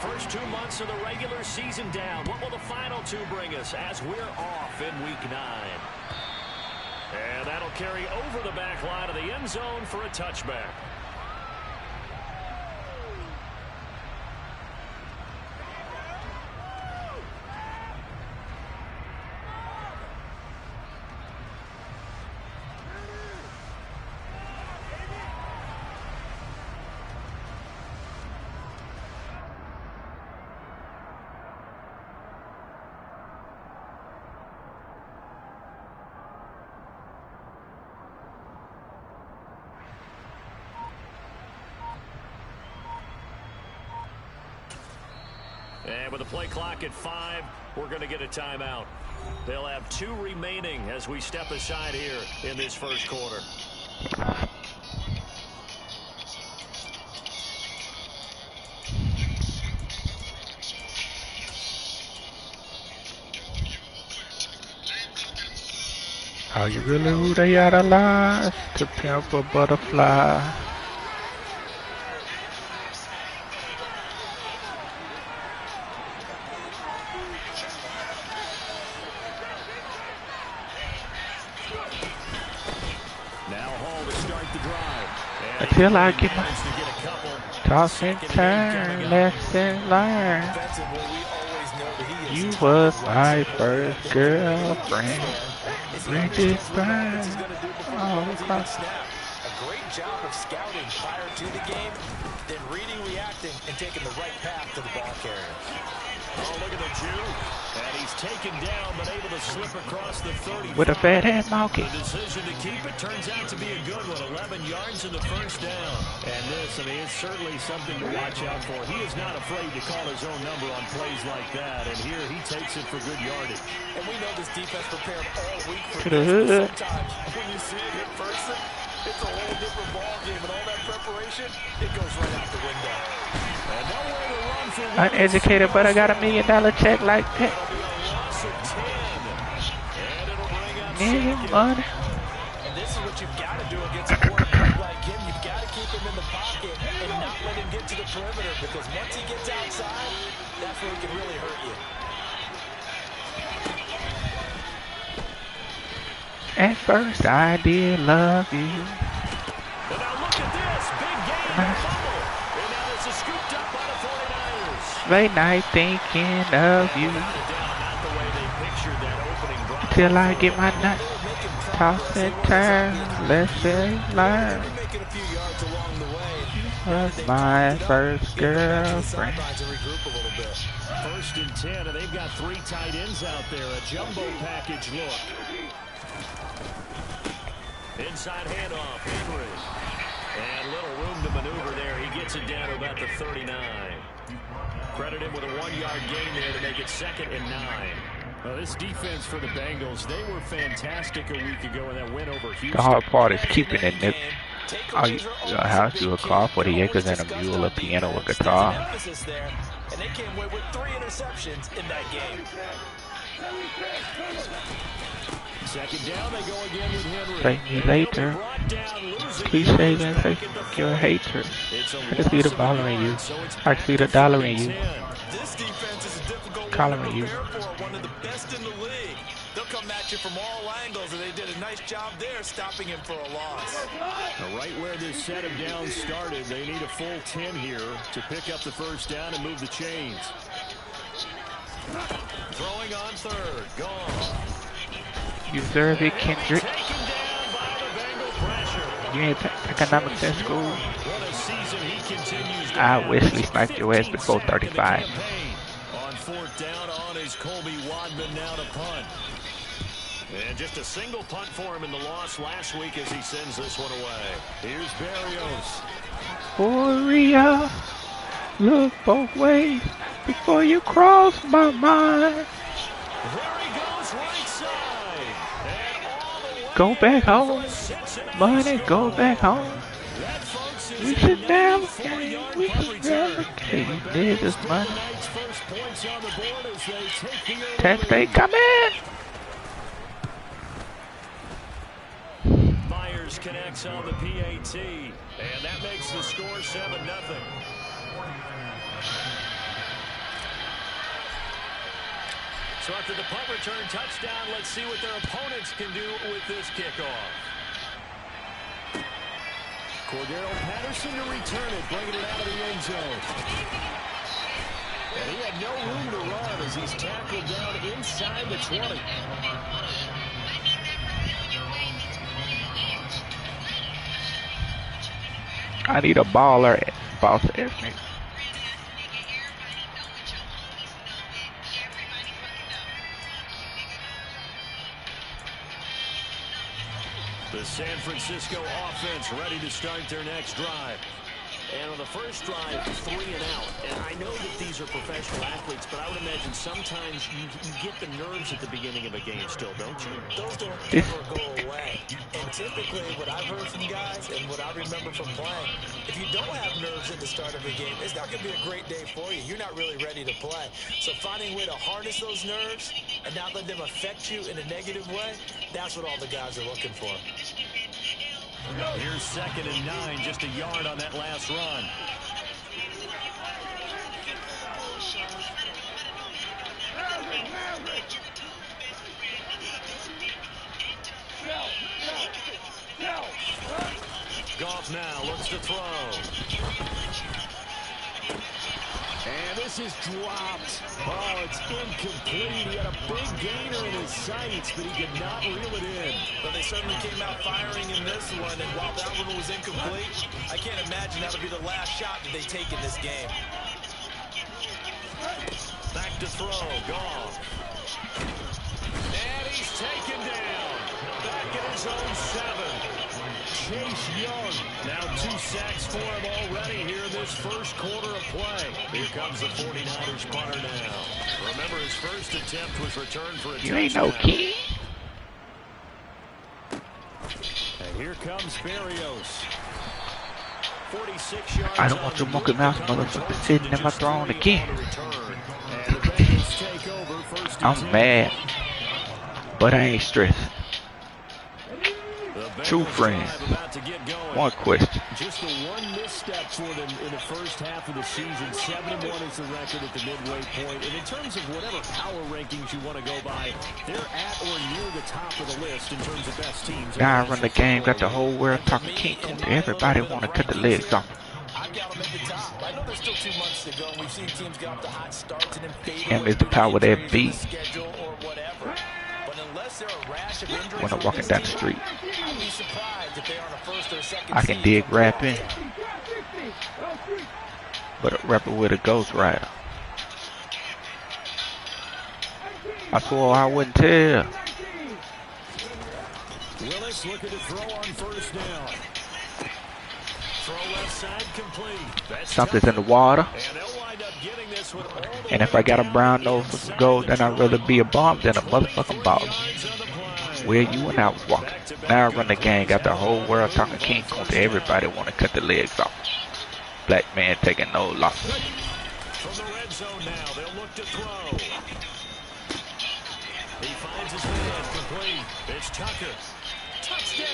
First 2 months of the regular season down. What will the final 2 bring us as we're off in Week 9? And that'll carry over the back line of the end zone for a touchback. And with the play clock at 5, we're going to get a timeout. They'll have 2 remaining as we step aside here in this first quarter. Are you really who they idolize? To pimp a butterfly. Until I get my toss and turn, lesson learned. You was my first girlfriend. Bridget Burn. Oh, a great job of scouting prior to the game, then reading, reacting, and taking the right path to the ball carrier. Oh, look at the Jew. And he's taken down, but able to slip across the 30. With a fat ass monkey. The decision to keep it turns out to be a good one. 11 yards in the first down. And this, I mean, it's certainly something to watch out for. He is not afraid to call his own number on plays like that. And here he takes it for good yardage. And we know this defense prepared all week for to the hood. Sometimes when you see it in person, it's a whole different ball game. And all that preparation, it goes right out the window. And nowhere to run for uneducated, but I got $1 million check like that. Million money. And this is what you've got to do against a quarterback like him. You've got to keep him in the pocket and not let him get to the perimeter, because once he gets outside, that's where he can really hurt you. At first, I did love you. But now look at this. Big game. Fumble. And now it's scooped up by the 49ers. Late night thinking of you. Till I get my nut. Toss and turn. Lesson learned. Was my first girlfriend. First and 10, and they've got 3 tight ends out there. A jumbo package look. Inside handoff, Henry. And little room to maneuver there. He gets it down to about the 39. Credit him with a 1-yard gain there to make it 2nd and 9. This defense for the Bengals, they were fantastic a week ago in that win over Houston. The hard part is keeping it nip. House you a car for the acres and a mule, a piano, a guitar. And they came away with 3 interceptions in that game. 2nd down, they go again with Henry. Thank me later. Cliches and say you're a hater. I can see the dollar in you. I can see the dollar in you. This defense is a difficult Calling you. one of the best in the league. They'll come at you from all angles, and they did a nice job there stopping him for a loss. Now, right where this set of downs started, they need a full 10 here to pick up the first down and move the chains. Throwing on 3rd, gone. You deserve it, Kendrick. You ain't economics in school. I Wesley sniped your ass before 35. On 4th down on is Colby Wadman now to punt. And just a single punt for him in the loss last week as he sends this one away. Here's Berrios. Borea, look both ways before you cross my mind. There he goes right side. And all the way go back home. Money, go back home. We should never game. We should never game. You need this money. Tax day coming. Myers connects on the PAT, and that makes the score 7-0. So after the punt return touchdown, let's see what their opponents can do with this kickoff. Cordero Patterson to return it, bringing it out of the end zone. And he had no room to run as he's tackled down inside the 20. I need a baller at Boss Ethnic. The San Francisco offense ready to start their next drive. And on the first drive, 3 and out. And I know that these are professional athletes, but I would imagine sometimes you get the nerves at the beginning of a game still, don't you? Those don't ever go away. And typically what I've heard from guys and what I remember from playing, if you don't have nerves at the start of a game, it's not going to be a great day for you. You're not really ready to play. So finding a way to harness those nerves and not let them affect you in a negative way, that's what all the guys are looking for. Here's 2nd and 9, just a yard on that last run. Goff now looks to throw. And this is dropped. Oh, it's incomplete. He had a big gainer in his sights, but he could not reel it in. But they certainly came out firing in this one, and while that one was incomplete, I can't imagine that'll be the last shot that they take in this game. Back to throw, Goff. And he's taken down. Back in his own 7. Chase Young, now 2 sacks for him already here in this first quarter of play. Here comes the 49ers punter now. Remember, his first attempt was returned for a touchdown. You ain't no key. And here comes Berrios. 46 yards. I don't want your monkey mouth motherfucker sitting in my throne again. I'm mad, but I ain't stressed. True friends. One question. Just the one misstep for them in the first half of the season. 7-1 is the record at the midway point. And in terms of whatever power rankings you want to go by, they're at or near the top of the list in terms of best teams. Now I run the game, got the whole world talking King Kong. Everybody want to cut the legs off. I've got them at the top. I know there's still 2 months to go, and we've seen teams get off the hot starts and then fade M is the power that be. Schedule or whatever. But unless there are a rash of injuries When I'm walking down the street, I'd be surprised if they are on a first or second I can dig rapping, but a rapper with a ghost rider. I swore I wouldn't tell. Willis looking to throw on first down. Throw left side complete. That's Something's in the water. and they'll wind up getting this with all the And if I got a brown nose for some gold, then I'd rather be a bomb than a motherfucking ball. yards on the play. Where you and I was walking. Now I run the game, got the whole world talking King Kong. Everybody want to cut the legs off. Black man taking no losses. From the red zone now, they'll look to throw. He finds his man complete. It's Tucker. Touchdown.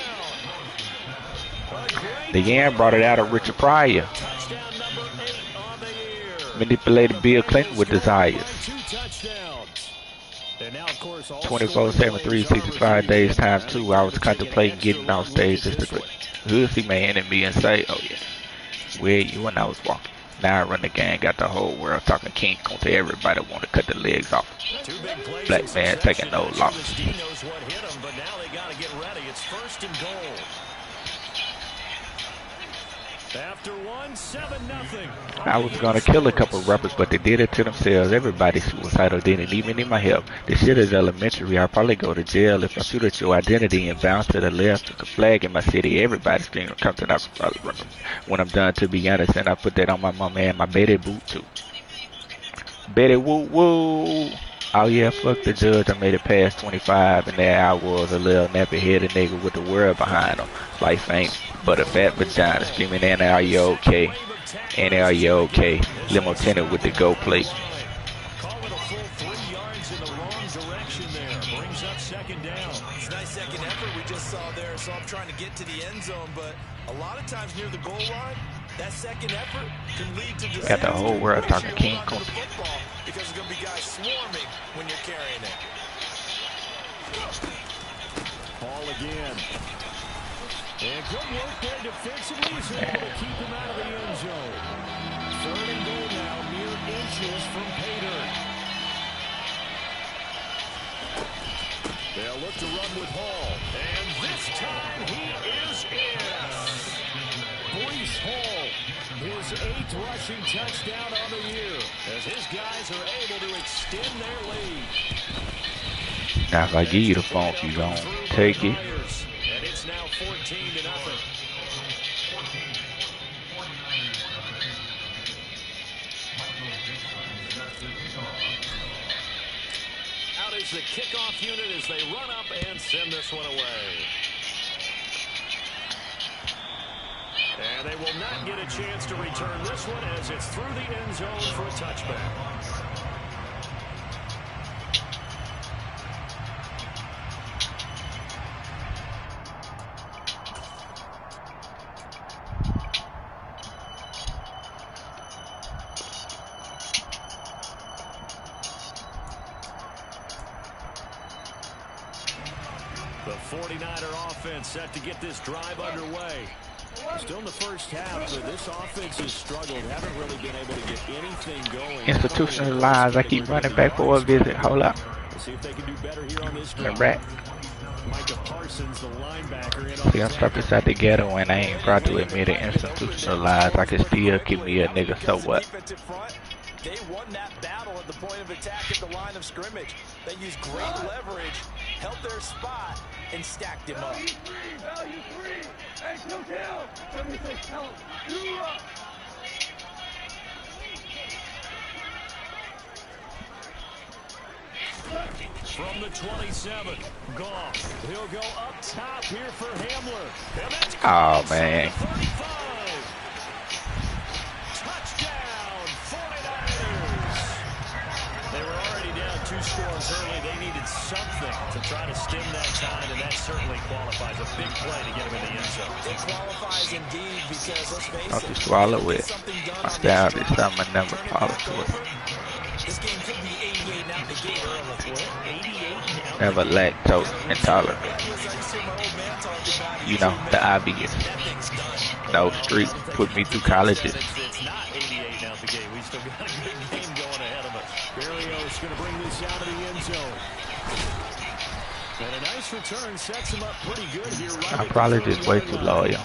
The Yan brought it out of Richard Pryor. Touchdown number 8 on the year. Manipulated Bill Clinton with desires. 2 touchdowns. And now, of course, all 24/7, 365 days times 2. I was contemplating getting off stage just to hood see my enemy and say, oh yeah, where you and I was walking. Now I run the gang, got the whole world talking King Kong to everybody want to cut the legs off. Black man taking no losses. He knows what hit him, but now they got to get ready. It's 1st and goal. After 1, 7-0. I was gonna kill a couple rappers, but they did it to themselves. Everybody's suicidal, didn't even need my help. This shit is elementary. I'll probably go to jail if I shoot at your identity and bounce to the left. Took a flag in my city. Everybody screaming something up. When I'm done, to be honest, and I put that on my mama and my Betty boot too. Betty woo woo. Oh yeah, fuck the judge. I made it past 25, and there I was, a little nappy-headed nigga with the world behind him. Life ain't but a fat vagina, screaming, and are you okay? And are you okay? Limo tenant with the go plate. Call it a full 3 yards in the wrong direction there. Brings up 2nd down. It's a nice second effort we just saw there. So I'm trying to get to the end zone, but a lot of times near the goal line, That second effort can lead to Got the whole world talking King Kong. Because there's going to be guys swarming when you're carrying it. Ball again. And good work there defensively. He's able to keep him out of the end zone. 3rd and goal now, mere inches from pay dirt. They'll look to run with Hall. And this time he is in. Breece Hall, his 8th rushing touchdown on the year, as his guys are able to extend their lead. Now if I give you the phone, you gon' take it. And it's now 14-0. Out is the kickoff unit as they run up and send this one away. And they will not get a chance to return this one as it's through the end zone for a touchback. The 49er offense set to get this drive underway. Still in the first half, but this offense has struggled. Haven't really been able to get anything going. Institutionalized. I keep running back for a visit. Hold up. Let's see if they can do better here on this The drive. rat. Micah Parsons, the linebacker, in See, I'm stuck inside the ghetto and I ain't proud to admit it. Institutionalized. I can still keep me a nigga, so what? They won that battle at the point of attack at the line of scrimmage. They used great leverage, held their spot, and stacked him up. From the 27, Goff. He'll go up top here for Hamler. And that's Oh, man. 35. Touchdown, 49ers. They were already down 2 scores early. They needed something to try to stem that tide, and that certainly qualifies. A big play to get him in the end zone. It qualifies indeed because, let's face Don't it, you swallow it. something done My on style this is something I never follow to it. This game could be 88 out the gate early. 88 now. Never lactose intolerant. You know, the obvious. No street put me through colleges. It's not 88 out the gate. We still got a good game going ahead of us. Berrios going to bring this out of the end zone. And a nice return sets him up pretty good here. Right I'm probably just way too loyal.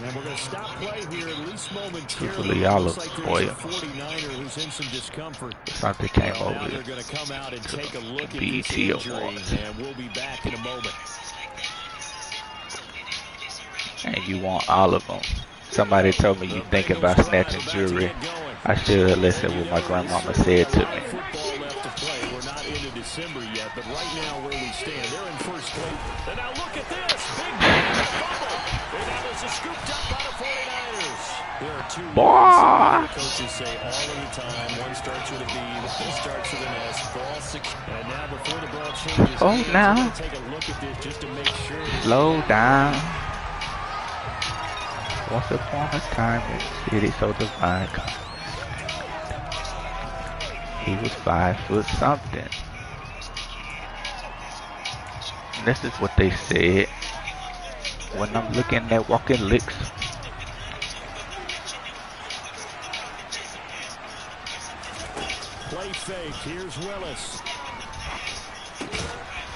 And we're going to stop play here at least momentarily. Truthfully, y'all look Looks like spoiled. there's a 49er who's in some discomfort. Something came Now over they're it. going to come out and take a look at this BET injury, Awards. and we'll be back in a moment. And you want all of them. Somebody told me you thinking about snatching jewelry. I should have listened what my grandmama said to me. Football left to play. We're not into December yet, but right now where we stand, they're in first place. And now look at this. Big fumble. And that was scooped up by the 49ers. There are 2 Boy. coaches say all of the time. One starts with a B, one starts with an S. Ball 6. And now before the ball changes, Oh, now. we're going to take a look at this just to make sure. Slow down. Once upon a time in the city so divine. He was 5 foot something. And this is what they said when I'm looking at walking licks. Play fake. Here's Willis.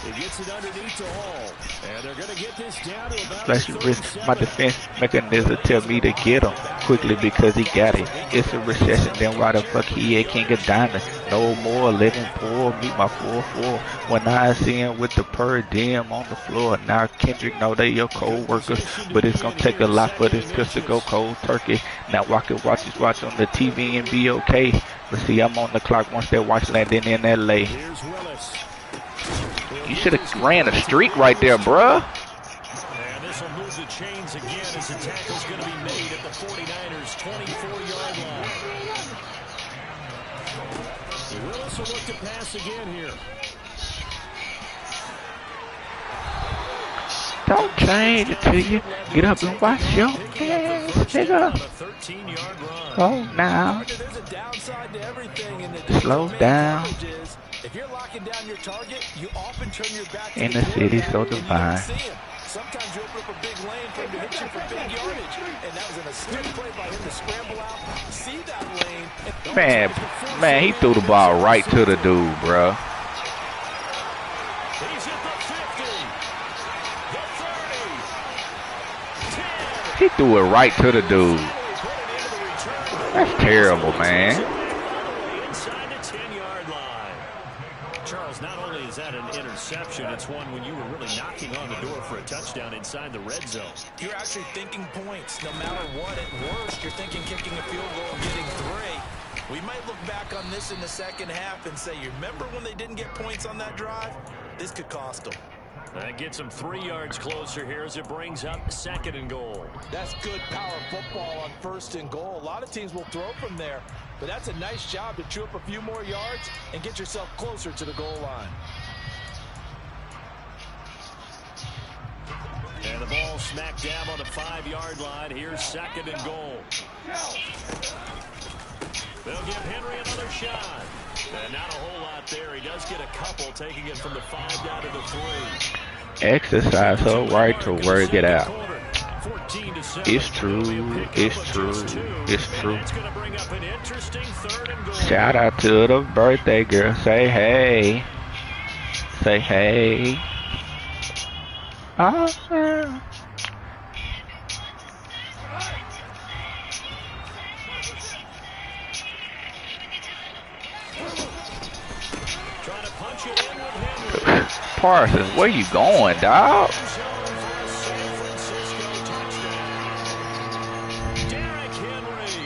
He gets it underneath to Hall. And they're going to get this down to about Flash risk. My defense mechanism tell me to get him quickly because he got it. It's a recession, then why the fuck he a king of diamonds? No more living poor, meet my 4-4. When I see him with the per diem on the floor. Now Kendrick know they your co-workers, but it's gonna take a lot for this pistol to go cold turkey. Now I can watch on the TV and be okay. But see, I'm on the clock once that watch landing in LA. Here's Willis. You should have ran a streak right there, bruh. And this will move the chains again as the tackle's going to be made at the 49ers' 24-yard line. Willis will look to pass again here. Don't change it to you. Get up and watch your game. first down nigga. on a 13-yard run. Go now. Partner, there's a downside to everything, and Slow down. is if you're locking down your target, you often turn your back to In the city so and you divine. don't see him. Sometimes you open up a big lane for him to hit you for big yardage, and that was an astute play by him to scramble out, see that lane. Man, he threw the ball right to the dude, bro. He's at the 50, the 30, 10. He threw it right to the dude. That's terrible, man. Inside the 10-yard line. Charles, not only is that an interception, it's one when you were really knocking on the door for a touchdown inside the red zone. You're actually thinking points. No matter what, at worst, you're thinking kicking a field goal and getting 3. We might look back on this in the second half and say, you remember when they didn't get points on that drive? This could cost them. That gets them 3 yards closer here as it brings up 2nd and goal. That's good power football on 1st and goal. A lot of teams will throw from there, but that's a nice job to chew up a few more yards and get yourself closer to the goal line. And the ball smack dab on the 5-yard line. Here's 2nd and goal. They'll give Henry another shot. And not a whole lot there. He does get a couple, taking it from the 5 down to the 3. Exercise her right to work it out. 14-7. It's true. It's true. It's true. That's going to bring up an interesting 3rd and goal. Shout out to the birthday girl. Say hey. Say hey. Awesome. Trying to punch it in with Henry. Parsons, where you going, dog? Derrick Henry,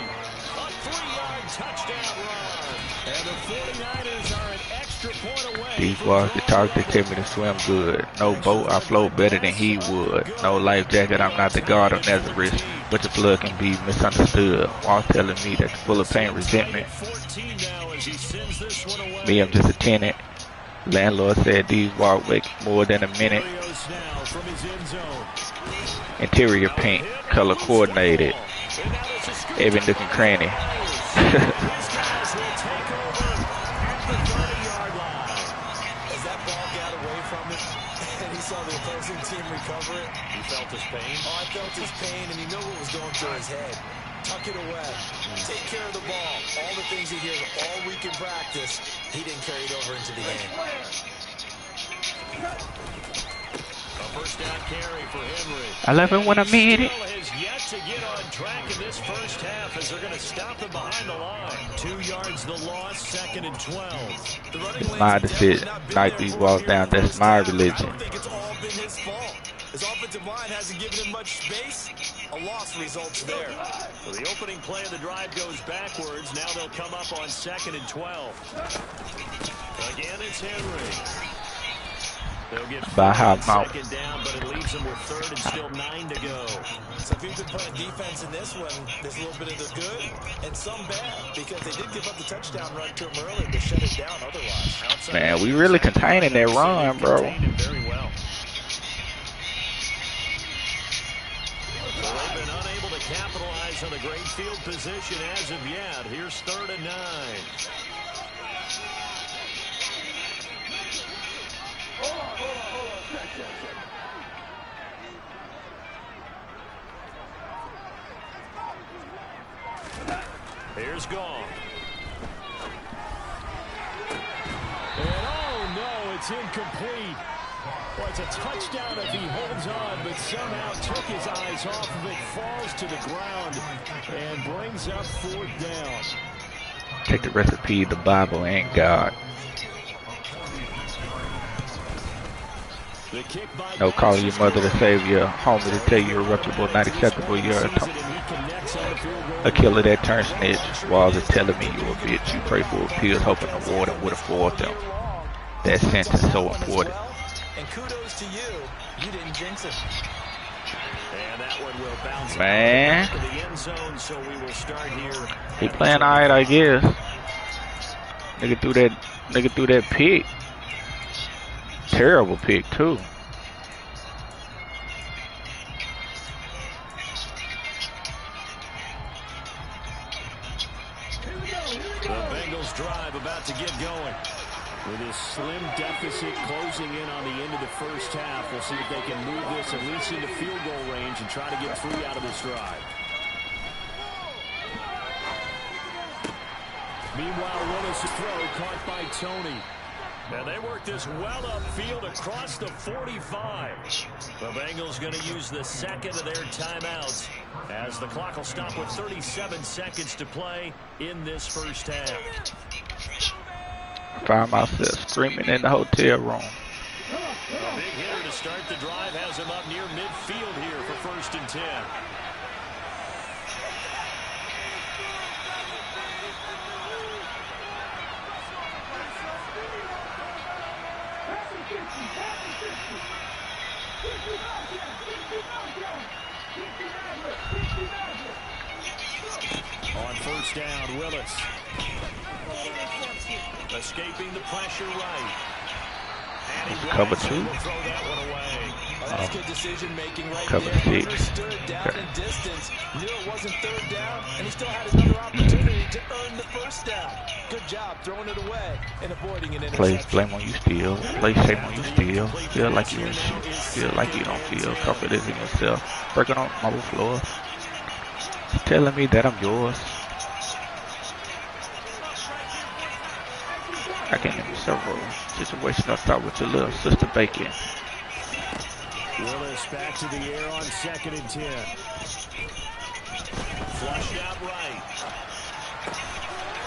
a 3-yard touchdown run. And the 49ers are an extra point away. These boys that talk, they tell me to swim good. No boat, I float better than he would. No life jacket, I'm not the god of Nazareth. But the flood can be misunderstood. While telling me that's full of pain, resentment. Me, I'm just a tenant. Landlord said these walk wake more than a minute. Interior paint, color coordinated. Every nook and cranny. As that ball got away from him and he saw the opposing team recover it, You felt his pain? oh, I felt his pain, and he knew what was going through his head. Tuck it away. Take care of the ball. All the things he hears all week in practice, he didn't carry it over into the game. A first down carry for Henry. I love it when I mean it. Has yet to get on track in this first half as they're going to stop him behind the line. 2 yards the loss, 2nd and 12. The running It's my decision. Knock these walls down. That's my religion. I don't think it's all been his fault. His offensive line hasn't given him much space. A loss results there. So the opening play of the drive goes backwards. Now they'll come up on 2nd and 12. Again, it's Henry. They'll get By half mouth. 2nd down, but it leaves them with 3rd and still 9 to go. So if you've been playing defense in this one, there's a little bit of the good and some bad, because they did give up the touchdown run to him early to shut it down otherwise. Outside Man, we really containing that run, bro. contained it very well. So they've been unable to capitalize on the great field position as of yet. Here's 3rd and 9. Here's Gong. And oh no, it's incomplete. Well, it's a touchdown if he holds on, but somehow took his eyes off of it, falls to the ground, and brings up 4th down. Take the recipe, the Bible ain't God. The kick by No calling your mother to save your homie to tell you irreparable, not acceptable. You're a killer that turns snitch. Walls are telling me you're a bitch. You pray for appeals, hoping the warden would afford them. That sentence so important. And kudos to you. You didn't jinx it. And that one will bounce Man. back to the end zone, so we will start here. He playing alright, I guess. Nigga threw that pick. Terrible pick too. about to get going. With this slim deficit closing in on the end of the first half, we'll see if they can move this at least into field goal range and try to get 3 out of this drive. Meanwhile, Willis' throw caught by Tony. And they work this well upfield across the 45. The Bengals going to use the second of their timeouts as the clock will stop with 37 seconds to play in this first half. I found myself screaming in the hotel room. A big hitter to start the drive has him up near midfield here for 1st and 10. On 1st down, Willis. Escaping the pressure right. And he cover 2. will throw that one away. That's good decision making right Cover there. 6. Understood down in distance. Knew it wasn't 3rd down, and he still had another opportunity to earn the 1st down. Good job throwing it away and avoiding an interception. Plays blame on you still. Play shame on you still. Feel like you feel like you don't feel confident in yourself. Breaking on marble floor. Telling me that I'm yours. I can name several situations I'll start with your little sister Bacon. Willis back to the air on 2nd and 10. Flushed out right.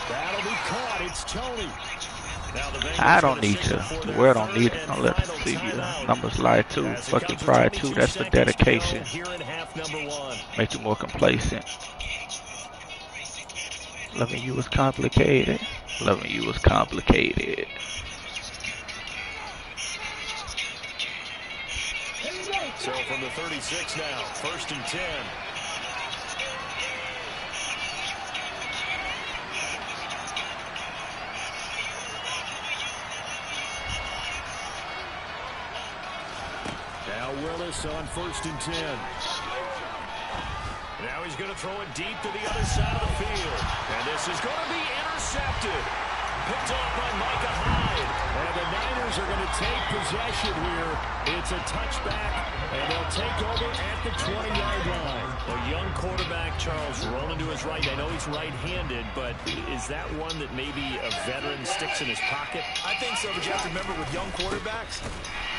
That'll be caught. It's Tony. Now the Bengals I don't need to. The world don't need it. Don't let them see you. Numbers lie too. Fucking pride too. That's the dedication. Here in half number 1. Make you more complacent. Loving you is complicated. Loving you is complicated. So from the 36 now, 1st and 10. Now Willis on 1st and 10. Now he's going to throw it deep to the other side of the field. And this is going to be intercepted. Picked off by Micah Hyde. And the Niners are going to take possession here. It's a touchback, and they'll take over at the 20-yard line. A young quarterback, Charles, rolling to his right. I know he's right-handed, but is that one that maybe a veteran sticks in his pocket? I think so, but you have to remember with young quarterbacks,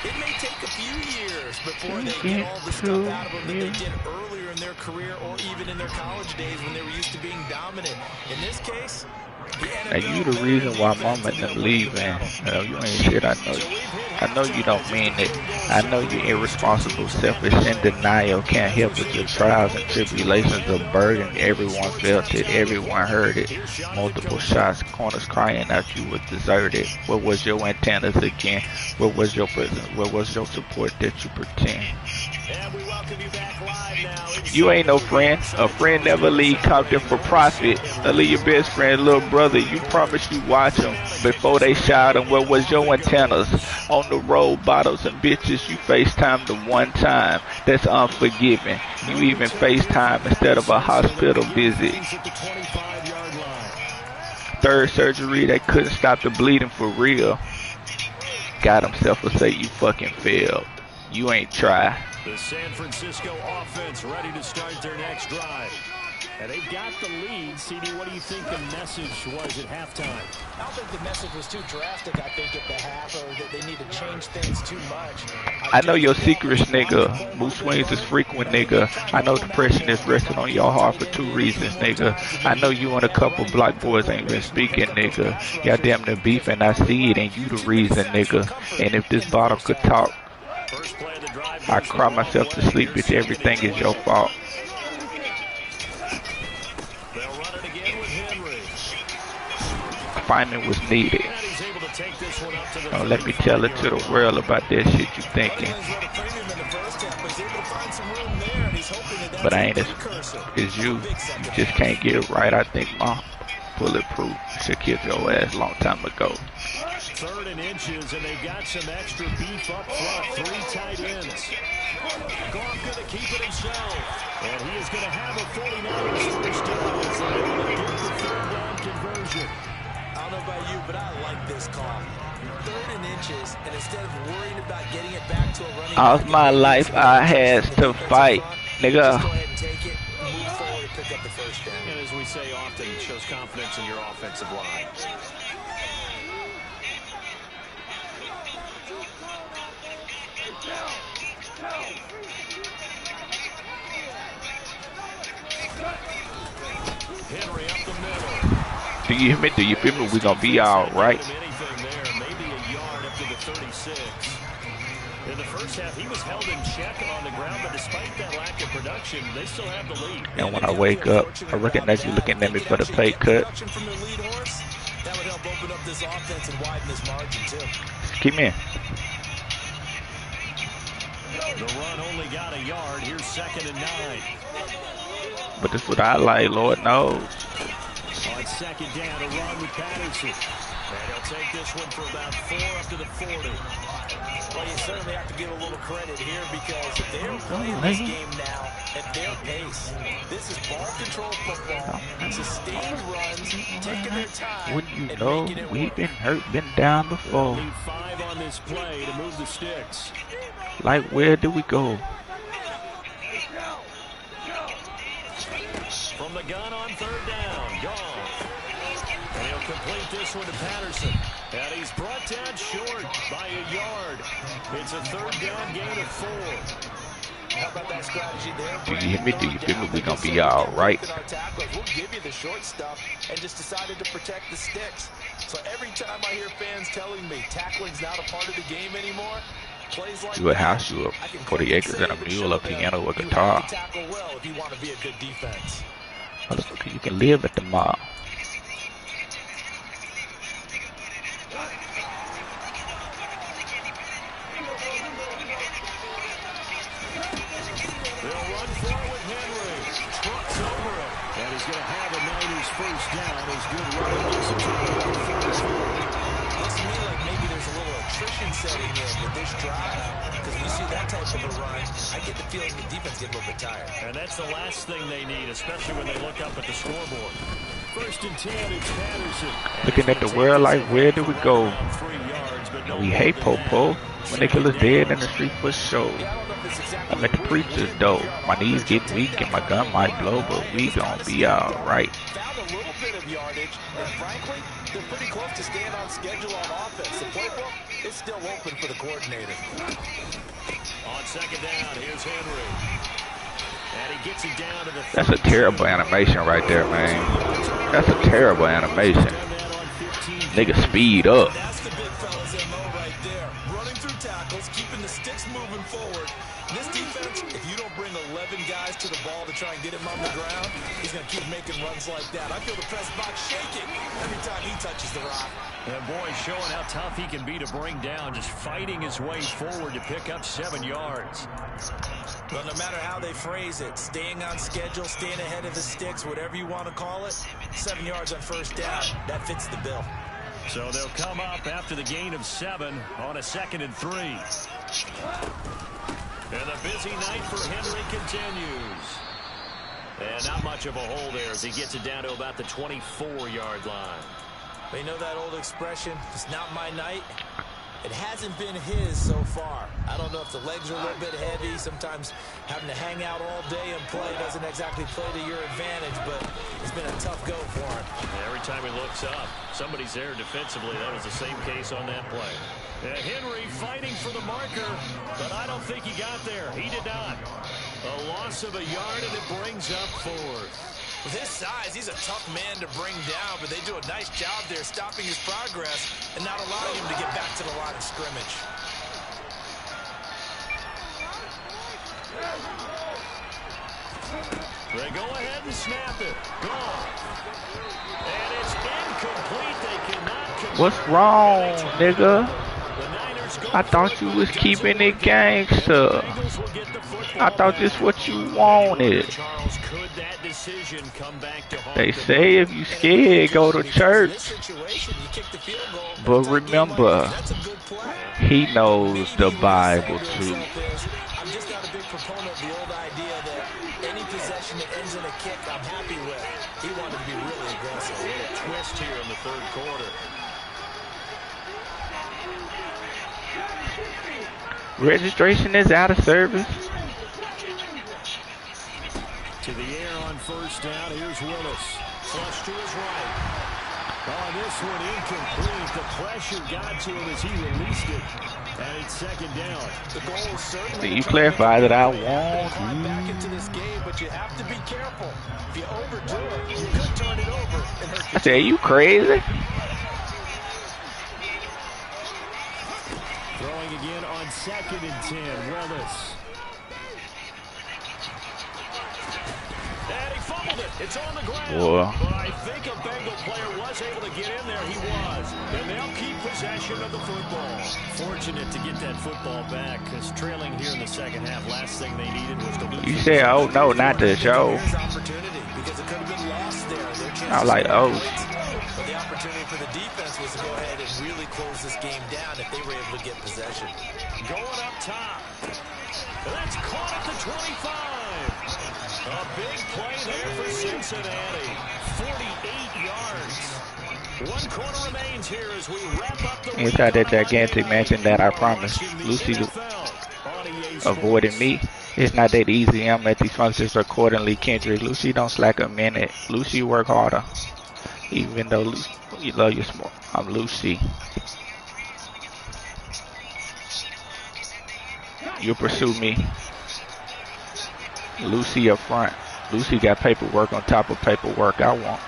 it may take a few years before they get all the stuff out of them that they did earlier in their career or even in their college days when they were used to being dominant. In this case, And you the reason why mama them leaving. You ain't shit, I know you. I know you don't mean it. I know you're irresponsible, selfish, and denial. Can't help but your trials and tribulations of burden. Everyone felt it, everyone heard it. Multiple shots, corners crying out you were deserted. Where was your antennas again? Where was your presence? Where was your support that you pretend? And we welcome you back live now. You ain't no friend. A friend never leave Compton for profit. Leave your best friend, little brother. You promised you watch them before they shot them. Where was your antennas? On the road, bottles and bitches. You FaceTime the one time. That's unforgiving. You even FaceTime instead of a hospital visit. Third surgery, they couldn't stop the bleeding for real. God himself will say you fucking failed. You ain't try. The San Francisco offense ready to start their next drive. And they've got the lead. CD, what do you think the message was at halftime? I don't think the message was too drastic, I think, at the half, or that they need to change things too much. I know your secrets, nigga. Mood swings is frequent, nigga. I know depression is resting on your heart for 2 reasons, nigga. I know you and a couple black boys ain't been speaking, nigga. Goddamn the beef and I see it, and you the reason, nigga. And if this bottle could talk, I cry myself to sleep, bitch. Everything is your fault. Finding was needed. Don't let me tell it to the world about that shit you thinking. But I ain't as you. You just can't get it right. I think my bulletproof should kill your ass a long time ago. 3rd and inches, and they got some extra beef up front. 3 tight ends. Goff going to keep it himself. And he is going to have a 49ers first down. It's able to get the 3rd down conversion. I don't know about you, but I like this call. 3rd and inches, and instead of worrying about getting it back to a running All back, my life I had to fight, just nigga. go ahead and take it, move forward, and pick up the 1st down. And as we say often, it shows confidence in your offensive line. Henry up the middle. Do you hear me? Do you feel me? We gonna be all right. Maybe a yard up to the 36. In the first half, he was held in check on the ground, but despite that lack of production, they still have the lead. And when I wake up, I recognize you looking at me for the pay cut. That would help open up this offense and widen this margin too. Keep me in. The run only got a yard. Here's 2nd and 9. But this is what I like, Lord knows. On 2nd down, a run with Patterson. And he'll take this one for about 4 up to the 40. Well, you certainly have to give a little credit here because they're playing this game now at their pace. This is ball control football, sustained runs, taking their time. Wouldn't you know, we've been hurt, been down before. Need 5 on this play to move the sticks. Like, where do we go? From the gun on 3rd down, gone. And he'll complete this one to Patterson. And he's brought down short by a yard. It's a 3rd down gain of 4. How about that strategy there? Do you hear me? Do you feel me? We gonna be all right. We'll give you the short stuff and just decided to protect the sticks. So every time I hear fans telling me tackling's not a part of the game anymore, plays like You a house, you a 40 acres and a mule, a piano, a guitar. Tackle well if you want to be a good defense. Motherfucker, you can live at the mall. They'll run for it with Henry. Trucks over it. And he's going to have a Niners 1st down. His good run gets him to the 44. Looks to me like maybe there's a little attrition setting in with this drive. Because when you see that type of a run, I get the feeling the defense get a little bit tired. And that's the last thing they need, especially when they look up at the scoreboard. 1st and 10, it's Patterson. Looking at the world like, where do we go? We hate po-po. When they kill us dead in the street for show. I'm at the preacher's door. My knees get weak and my gun might blow, but we gon' be alright. Found a little bit of yardage, and frankly, they're pretty close to staying on schedule on offense. The playbook is still open for the coordinator. On 2nd down, here's Henry. And he gets it down to the... That's a terrible animation right there, man. That's a terrible animation. Nigga, speed up. That's the big fella's MO right there. Running through tackles, keeping the sticks moving forward. This defense, if you don't bring 11 guys to the ball to try and get him on the ground, he's going to keep making runs like that. I feel the press box shaking every time he touches the rock. And boy, showing how tough he can be to bring down, just fighting his way forward to pick up 7 yards. Well, no matter how they phrase it, staying on schedule, staying ahead of the sticks, whatever you want to call it, 7 yards on 1st down, that fits the bill. So they'll come up after the gain of 7 on a 2nd and 3. And the busy night for Henry continues. And not much of a hole there as he gets it down to about the 24-yard line. They know that old expression, it's not my night. It hasn't been his so far. I don't know if the legs are a little bit heavy. Sometimes having to hang out all day and play doesn't exactly play to your advantage, but it's been a tough go for him. Every time he looks up, somebody's there defensively. That was the same case on that play. And Henry fighting for the marker, but I don't think he got there. He did not. A loss of a yard, and it brings up 4th. With his size, he's a tough man to bring down, but they do a nice job there stopping his progress and not allowing him to get back to the line of scrimmage. They go ahead and snap it. Gone. And it's incomplete. They cannot complete. What's wrong, nigga? I thought you was keeping it gangster. I thought this what you wanted. They say if you scared, go to church. But remember, he knows the Bible too. I'm just not a big proponent of the old idea that any possession that ends in a kick, I'm happy with. He wanted to be really aggressive. A little twist here in the 3rd quarter. Registration is out of service. To the air on first down. Here's Willis. Flush to his right. Oh, this one incomplete. The pressure got to him as he released it. And it's second down. The goal is certainly You clarify that I want back into this game, but you have to be careful. If you overdo it, you could turn it over and hurt I said, you crazy? Throwing again on 2nd and 10. Willis. And he fumbled it. It's on the ground. Boy. But I think a Bengal player was able to get in there. He was. And they'll keep possession of the football. Fortunate to get that football back because trailing here in the second half, last thing they needed was to lose. You said, oh, no, not the show. I was like, oh. But the opportunity for the defense was to go ahead and really close this game down if they were able to get possession. Going up top. That's caught at the 25. A big play there for Cincinnati. 48 yards. 1 quarter remains here as we wrap up the Inside that gigantic mansion that I promised Lucy avoiding me. It's not that easy. I'm at these functions accordingly, Kendrick. Lucy don't slack a minute. Lucy work harder. Even though you love your small. I'm Lucy. You pursue me. Lucy up front. Lucy got paperwork on top of paperwork I want.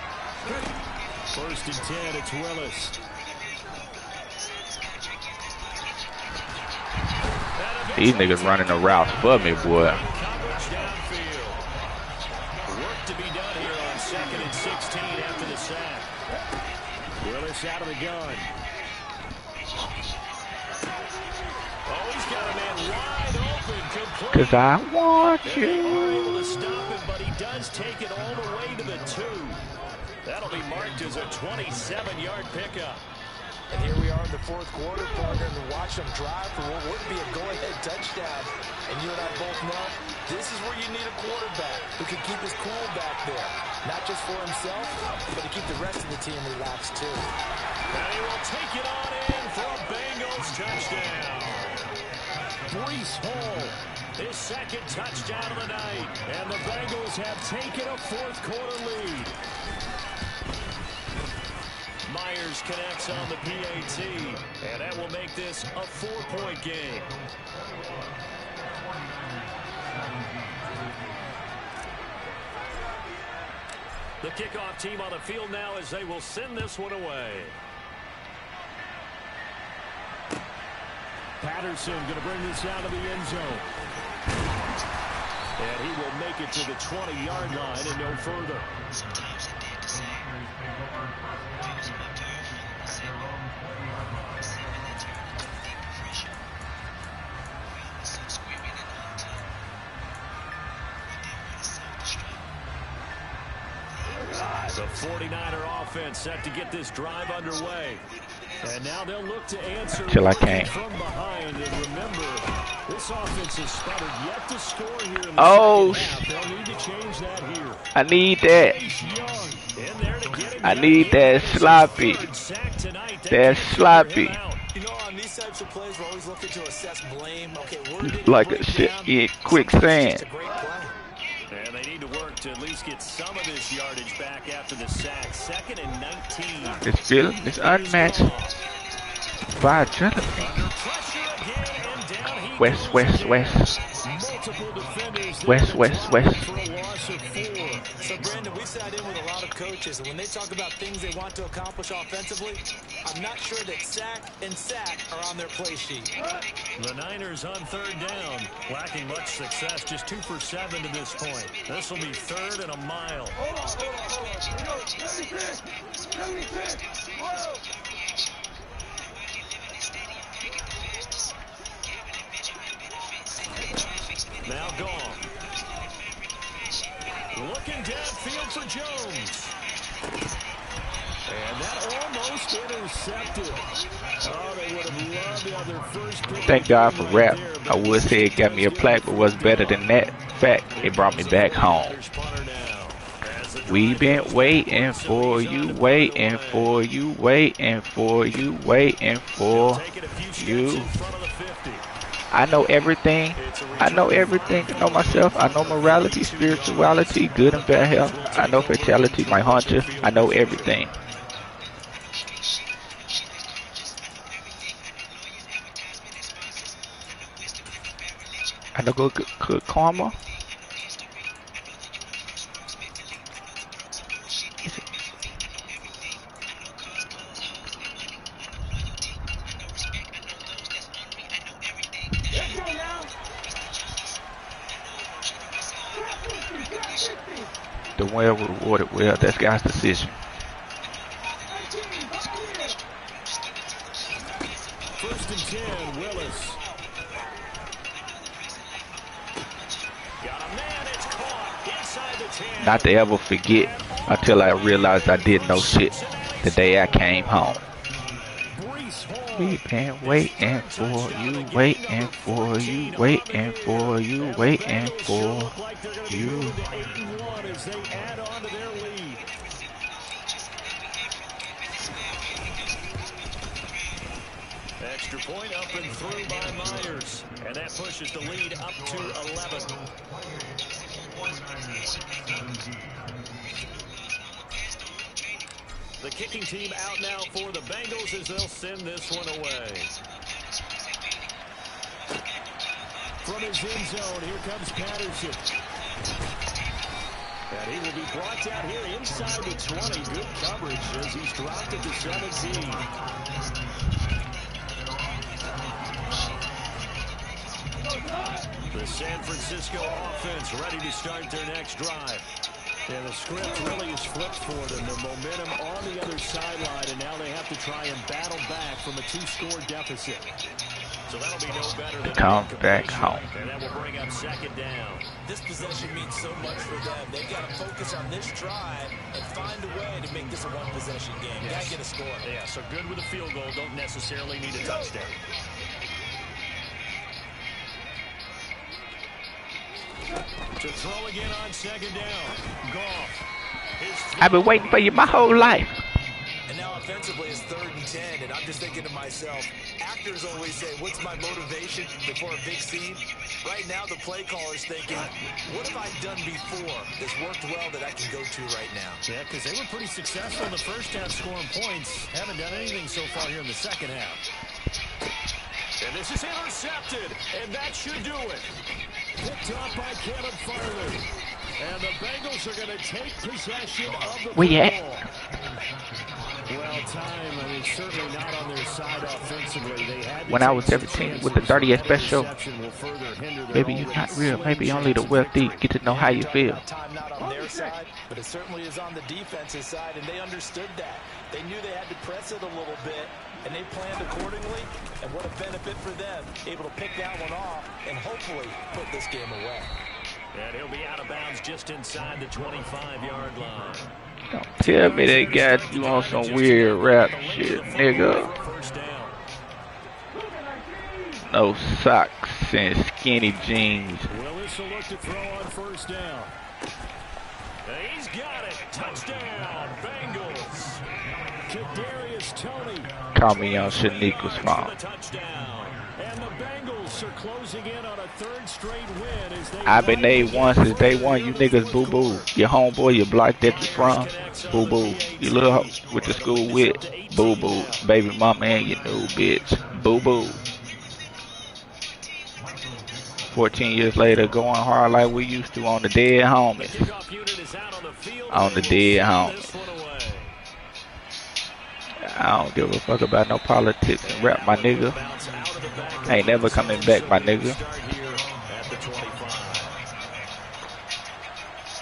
1st and 10, it's Willis. These niggas running the routes for me, boy. Work to be done here on 2nd and 16 after the sack. Willis out of the gun. Oh, he's got a man wide open. Complete. Cause I want They are you. able to stop him, but he does take it all the way to the 2. That'll be marked as a 27-yard pickup. And here we are in the 4th quarter, partner, and watch them drive for what would be a go-ahead touchdown. And you and I both know this is where you need a quarterback who can keep his cool back there. Not just for himself, but to keep the rest of the team relaxed too. And he will take it on in for a Bengals touchdown. Breece Hall, his 2nd touchdown of the night. And the Bengals have taken a 4th quarter lead. Myers connects on the PAT, and that will make this a 4-point game. The kickoff team on the field now as they will send this one away. Patterson going to bring this out of the end zone. And he will make it to the 20-yard line and no further. The 49er offense set to get this drive underway. And now they'll look to answer Till I can't. from behind. And remember, this offense has sputtered yet to score here in the Oh, second half. They'll need to change that here. I need that. Chase Young in there to get him I back need in. that sloppy. Third sack tonight. They That can't figure sloppy. him out. You know, on these types of plays, we're always looking to assess blame. Okay, where did it Like break a shit, down? yeah, Sometimes quicksand. it's just a great play. And they need to work to at least get some of this yardage back after the sack. 2nd and 19. This feeling is unmatched by adrenaline. Under pressure again, and down he West, goes west, again. west. Multiple defenders there West, to west, tackle west. for a loss of 4. So, Brandon, we sat in with a lot of coaches, and when they talk about things they want to accomplish offensively, I'm not sure that sack and sack are on their play sheet. The Niners on 3rd down, lacking much success, just 2 for 7 to this point. This will be 3rd and a mile. Now gone. Looking downfield for Jones. And that almost intercepted. Oh, they would have loved the other first pick. Thank God for rap. I would say it got me a plaque, but what's better than that fact? It brought me back home. We've been waiting for you, waiting for you, waiting for you, waiting for you. 50. I know everything. I know everything to know myself. I know morality, spirituality, good and bad health. I know fatality, my hunter. I know everything. I know good karma. The well rewarded well. That's God's decision. First and 10, Willis. Got a man, it's caught inside the 10. Not to ever forget until I realized I didn't know shit the day I came home. We've been waiting for you, waiting for you, waiting for you, waiting for you. As they add on to their lead. Extra point up and through by Myers. And that pushes the lead up to 11. The kicking team out now for the Bengals as they'll send this one away. From his end zone, here comes Patterson. And he will be brought down here inside the 20. Good coverage as he's dropped it to 17. The San Francisco offense ready to start their next drive. And the script really is flipped for them. The momentum on the other sideline, and now they have to try and battle back from a 2-score deficit. So that'll be no better than come back home. And that will bring up second down. This possession means so much for them. They've got to focus on this drive and find a way to make this a one-possession game. Yes. Got to get a score. Yeah, so good with a field goal. Don't necessarily need a touchdown. To throw again on second down. Goff. I've been waiting for you my whole life. And now offensively it's 3rd and 10, and I'm just thinking to myself, actors always say, what's my motivation before a big scene? Right now the play caller's thinking, what have I done before that's worked well that I can go to right now? Yeah, because they were pretty successful in the first half scoring points. Haven't done anything so far here in the second half. And this is intercepted, and that should do it. Picked up by Kevin Farley. And the Bengals are going to take possession of the Where you at? Well, time, I mean, certainly not on their side offensively. They had When I was 17 with the 30th special, baby, you're not real. Maybe only the wealthy get to know how you feel. Time not on their side, but it certainly is on the defensive side, and they understood that. They knew they had to press it a little bit, and they planned accordingly, and what a benefit for them, able to pick that one off and hopefully put this game away. And he'll be out of bounds just inside the 25-yard line. Don't tell me they got you on some weird rap shit, nigga. No socks and skinny jeans. Willis will look to throw on first down. He's got it. Touchdown, Bengals. Kadarius Toney. Call me on Shaniqua's phone. And the Bengals are closing in on a 3rd straight win as they I've been A1 since day one. You niggas boo-boo. Your homeboy, your block that you from, boo-boo. You little hoe with the school with, boo-boo. Baby mama and your new bitch, boo-boo. 14 years later, going hard like we used to on the dead homies. On the dead homies. I don't give a fuck about no politics and rap, my nigga. Ain't never coming back, my nigga.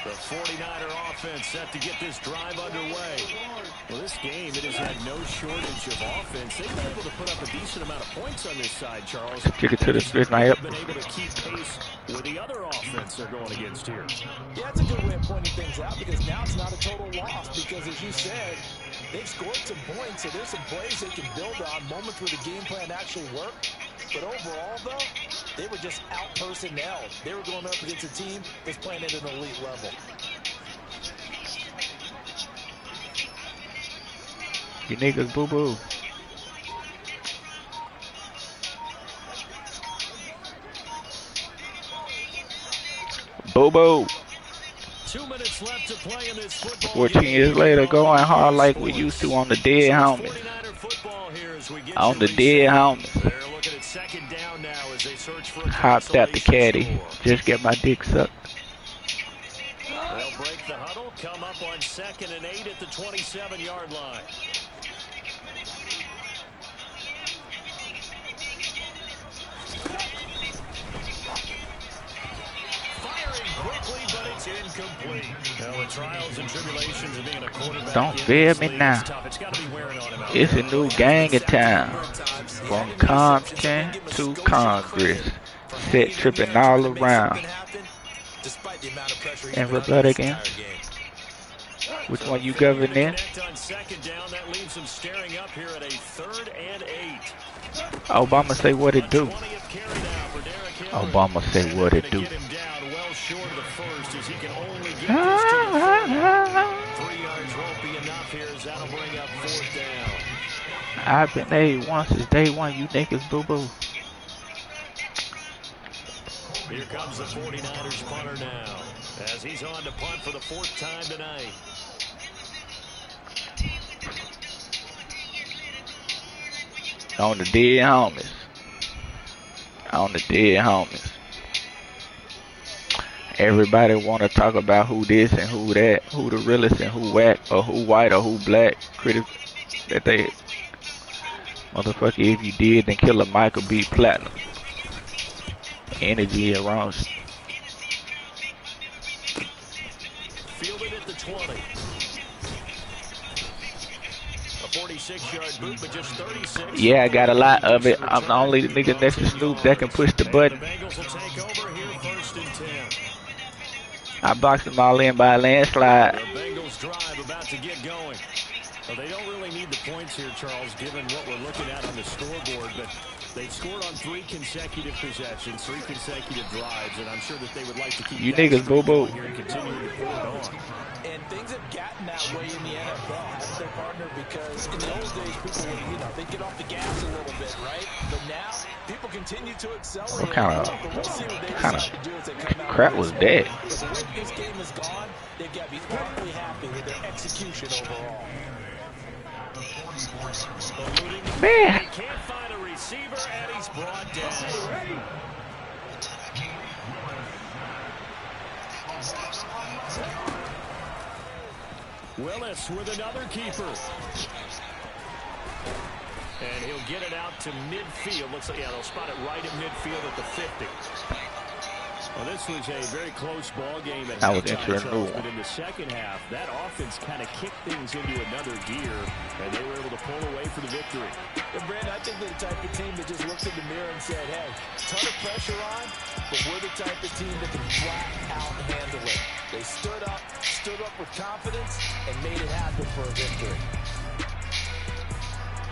The 49er offense set to get this drive underway. Well, this game, it has had no shortage of offense. They've been able to put up a decent amount of points on this side, Charles. Kick it to the split, my hip. Been able to keep pace with the other offense they're going against here. Yeah, that's a good way of pointing things out because now it's not a total loss because, as you said, they've scored some points, so there's some plays they can build on, moments where the game plan actually worked. But overall, though, they were just out-personnelled. They were going up against a team that's playing at an elite level. You niggas boo-boo. Boo-boo. 2 minutes left to play in this football 14 game. years later, going hard like we used to on the dead homies. 49er football here as we get On to the dead homies. They're looking at second down now as they search for a Hopped out the consolation caddy. score. Just get my dick sucked. They'll break the huddle, come up on 2nd and 8 at the 27-yard line. Firing quickly, but it's incomplete. Now, the trials and tribulations of being a quarterback. Don't fear me now. It's got to be wearing on him out It's there. a new gang in town. From Compton to Congress. Set tripping all around. And rebut again. Which one you governing? On 2nd down, that leaves them staring up here at a 3rd and 8. Obama say what it do. 20th carry now for Derrick Henry. Obama say what it do. Get him down well short of the first as he can only get this to the 30. 3 yards won't be enough here as that'll bring up 4th down. I've been A1 since day one, you niggas boo-boo. Here comes the 49ers punter now as he's on to punt for the 4th time tonight. On the dead homies. On the dead homies. Everybody want to talk about who this and who that, who the realest and who whack, or who white or who black. Critic that they, motherfucker, if you did, then Killer Mike will be platinum. Energy around. Fielded at the 20. A 46-yard boot, but just 36. Yeah, I got a lot of it. I'm the only nigga next to Snoop that can push the button. The Bengals will take over here 1st and 10. I boxed them all in by a landslide. The Bengals drive about to get going. Well, they don't really need the points here, Charles, given what we're looking at on the scoreboard, but they've scored on 3 consecutive possessions, 3 consecutive drives, and I'm sure that they would like to keep You that niggas streak boo-boo. going here and continue to put it on. And things have gotten that way in the NFL, haven't they, partner? Because in the old days, people would, they'd get off the gas a little bit, right? But now, people continue to accelerate. What kind of crap was that? The way this game is gone, they've got to be awfully happy with their execution overall. Man. He can't find a receiver, and he's brought down. Willis with another keeper. And he'll get it out to midfield. Looks like, yeah, they'll spot it right at midfield at the 50. Well, this was a very close ball game at halftime, Charles, but in the second half, that offense kind of kicked things into another gear, and they were able to pull away for the victory. And Brandon, I think they're the type of team that just looked in the mirror and said, hey, ton of pressure on, but we're the type of team that can flat out handle it. They stood up with confidence, and made it happen for a victory.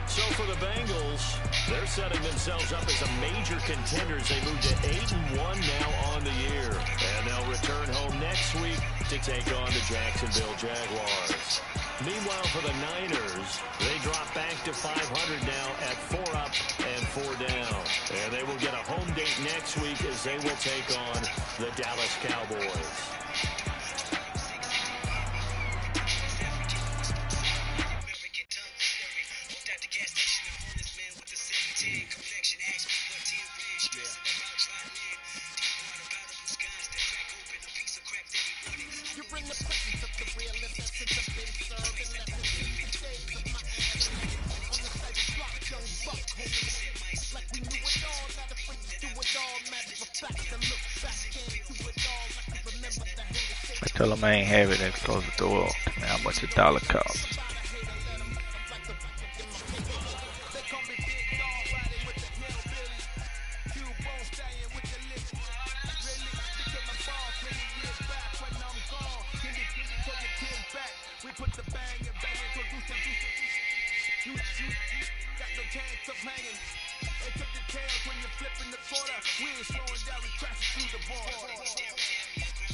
So for the Bengals, they're setting themselves up as a major contender as they move to 8-1 now on the year. And they'll return home next week to take on the Jacksonville Jaguars. Meanwhile, for the Niners, they drop back to 500 now at 4 up and 4 down. And they will get a home date next week as they will take on the Dallas Cowboys. I tell them I ain't have it and close the door. How much a dollar costs? They took the tails when you're flipping the quarter. We ain't slowing down, we crashing through the ball.